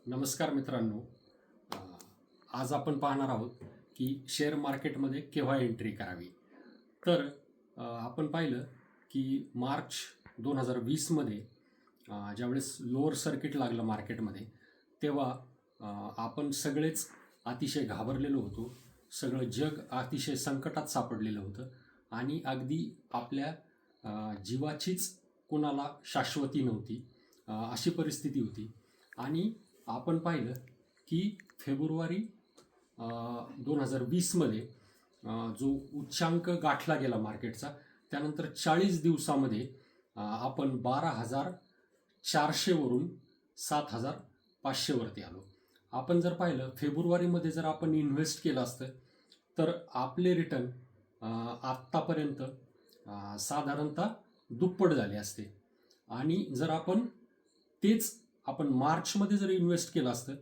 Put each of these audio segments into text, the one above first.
नमस्कार मित्रांनो. अ, आज आपण पाहणार आहोत की शेअर मार्केटमध्ये केव्हा एंट्री करावी. तर आपण पाहिलं की मार्च 2020मध्ये ज्यावेळेस लोअर सर्किट लागलं मार्केटमध्ये, तेव्हा आपण सगळेच अतिशय घाबरलेलो होतो. सगळं जग अतिशय संकटात सापडलेलं होतं आणि अगदी आपल्या जीवाचीच कोणाला शाश्वती नव्हती, अशी परिस्थिती होती. आणि आपण पाहिलं की फेब्रुवारी 2020मध्ये जो उच्चांक गाठला गेला मार्केटचा, त्यानंतर 40 दिवसामध्ये आपण 12,400 वरून 7,500 वरती आलो. आपण जर पाहिलं फेब्रुवारीमध्ये जर आपण इन्व्हेस्ट केलं असतं तर आपले रिटर्न आत्तापर्यंत साधारणतः दुप्पट झाले असते. आणि जर आपण मार्चमध्ये जर इन्व्हेस्ट केलं असतं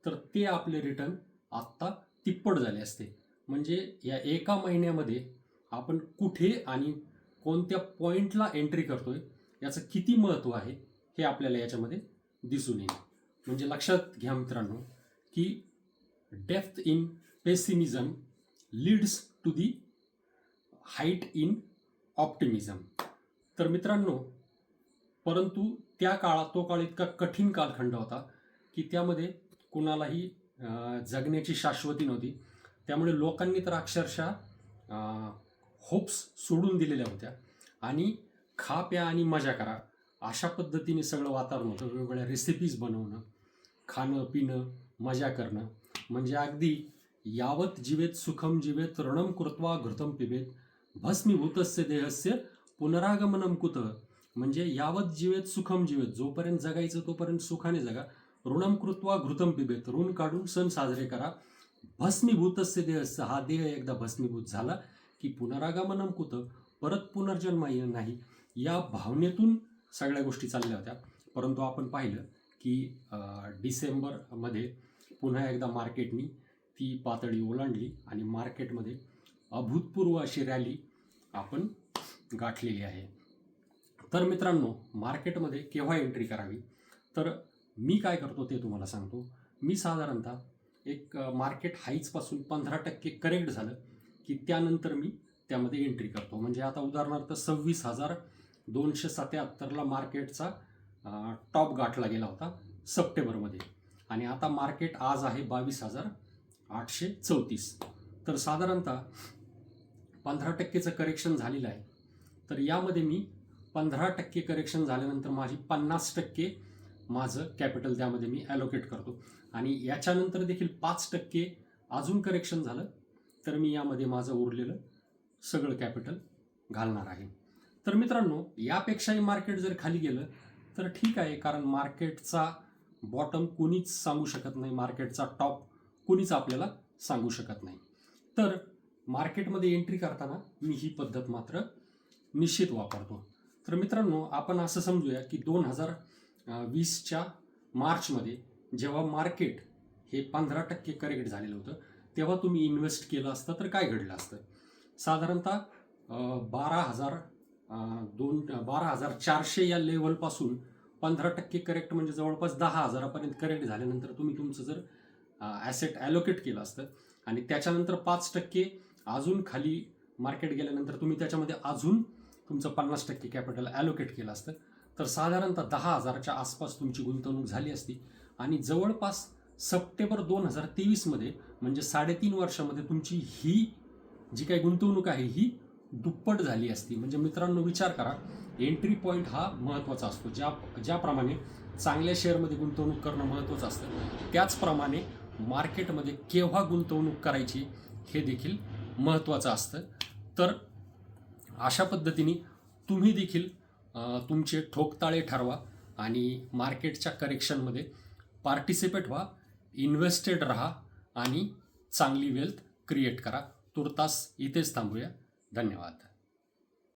तर ते आपले रिटर्न आत्ता तिप्पट झाले असते. म्हणजे या एका महिन्यामध्ये आपण कुठे आणि कोणत्या पॉईंटला एंट्री करतोय याचं किती महत्त्व आहे हे आपल्याला याच्यामध्ये दिसून येईल. म्हणजे लक्षात घ्या मित्रांनो की depth in pessimism leads to the height in optimism. तर मित्रांनो, परंतु तो काळ इतका कठीण कालखंड होता की त्यामध्ये कुणालाही जगण्याची शाश्वती नव्हती. त्यामुळे लोकांनी तर अक्षरशः होप्स सोडून दिलेल्या होत्या आणि खा प्या आणि मजा करा अशा पद्धतीने सगळं वातावरण होतं. वेगवेगळ्या रेसिपीज बनवणं, खाणं पिणं, मजा करणं, म्हणजे अगदी यावत जीवेत सुखम जीवेत ऋणम कृत्वा घृतम पिबेत भस्मीभूतस्य देहस्य पुनरागमनम कुतः. म्हणजे यावत जीवेत सुखम जीवेत, जोपर्यंत जगायचं तोपर्यंत सुखाने जगा, ऋणम कृत्वा घृतम पिबेत, ऋण काढून सण साजरे करा, भस्मीभूतस्य देहस्य, हा देह एकदा भस्मीभूत झाला की पुनरागमनम कुतः, परत पुनर्जन्म नाही, या भावनेतून सगळ्या गोष्टी चालल्या होत्या. परंतु आपण पाहिलं की डिसेंबरमध्ये पुन्हा एकदा मार्केटनी ती पातळी ओलांडली आणि मार्केटमध्ये अभूतपूर्व अशी रॅली आपण गाठलेली आहे. तर मित्रांनो, मार्केटमध्ये केव्हा एंट्री करावी, तर मी काय करतो ते तुम्हाला सांगतो. मी साधारणतः एक मार्केट हाईजपासून 15% करेक्ट झालं की त्यानंतर मी त्यामध्ये एंट्री करतो. म्हणजे आता उदाहरणार्थ 26,277ला मार्केटचा टॉप गाठला गेला होता सप्टेंबरमध्ये आणि आता मार्केट आज आहे 22,834. तर साधारणतः 15%चं करेक्शन झालेलं आहे. तर यामध्ये मी 15% करेक्शन झाल्यानंतर माझी 50% माझं कॅपिटल त्यामध्ये मी ॲलोकेट करतो आणि याच्यानंतर देखील 5% अजून करेक्शन झालं तर मी यामध्ये माझं उरलेलं सगळं कॅपिटल घालणार आहे. तर मित्रांनो, यापेक्षाही मार्केट जर खाली गेलं तर ठीक आहे, कारण मार्केटचा बॉटम कोणीच सांगू शकत नाही, मार्केटचा टॉप कोणीच आपल्याला सांगू शकत नाही. तर मार्केटमध्ये एंट्री करताना मी ही पद्धत मात्र निश्चित वापरतो. तर मित्रांनो, आपण असं समजूया की 2020च्या मार्चमध्ये जेव्हा मार्केट हे 15% करेक्ट झालेलं होतं तेव्हा तुम्ही इन्व्हेस्ट केलं असतं तर काय घडलं असतं. साधारणतः 12,400 या लेवलपासून 15% करेक्ट म्हणजे जवळपास 10,000पर्यंत करेक्ट झाल्यानंतर तुम्ही तुमचं जर ॲसेट ॲलोकेट केलं असतं आणि त्याच्यानंतर 5% अजून खाली मार्केट गेल्यानंतर तुम्ही त्याच्यामध्ये अजून तुमचं 50% कॅपिटल ॲलोकेट केलं असतं तर साधारणतः 10,000च्या आसपास तुमची गुंतवणूक झाली असती आणि जवळपास सप्टेंबर 2023मध्ये म्हणजे 3.5 वर्षामध्ये तुमची ही जी काही गुंतवणूक आहे ही दुप्पट झाली असती. म्हणजे मित्रांनो, विचार करा, एंट्री पॉईंट हा महत्त्वाचा असतो. ज्याप्रमाणे चांगल्या शेअरमध्ये गुंतवणूक करणं महत्त्वाचं असतं, त्याचप्रमाणे मार्केटमध्ये केव्हा गुंतवणूक करायची हे देखील महत्त्वाचं असतं. तर अशा पद्धतीने तुम्ही देखील तुमचे ठोकताळे ठरवा आणि मार्केटच्या करेक्शनमध्ये पार्टिसिपेट व्हा, इन्व्हेस्टेड राहा आणि चांगली वेल्थ क्रिएट करा. तुर्तास इथेच थांबूया. धन्यवाद.